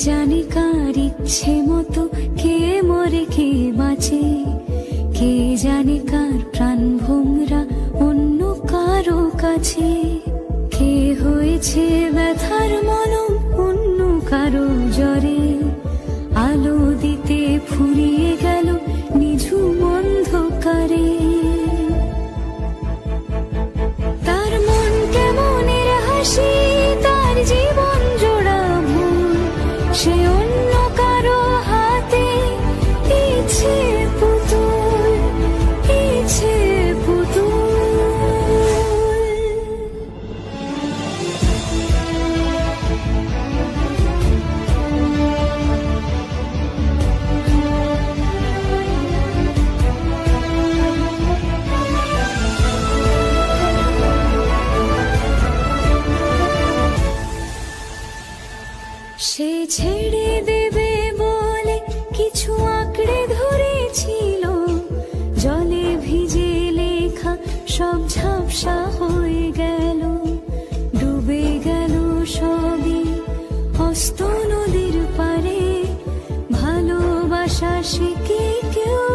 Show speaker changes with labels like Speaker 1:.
Speaker 1: জানে কার ইচ্ছে মতো কে মরে কে বাঁচে, কে জানে কার প্রাণ ভোমরা অন্য কারো কাছে, কে হয়েছে ব্যথার মলম অন্য কারো জ্বরে, আলো দিতে ফুরিয়ে গেল নিঝুম অন্ধকারে। তার মন কেমনের হাসি, তার জীবন জোড়া ভুল, সে অন্য কারো হাতে ইচ্ছে পুতুল, ইচ্ছে পুতুল। সে ছেড়ে দেবে বলে কিছু আঁকড়ে ধরেছিল, জলে ভিজে লেখা সব ঝাপসা হয়ে গেল, ডুবে গেল সবই অস্ত নদীর পারে, ভালোবাসা সে কি কেউ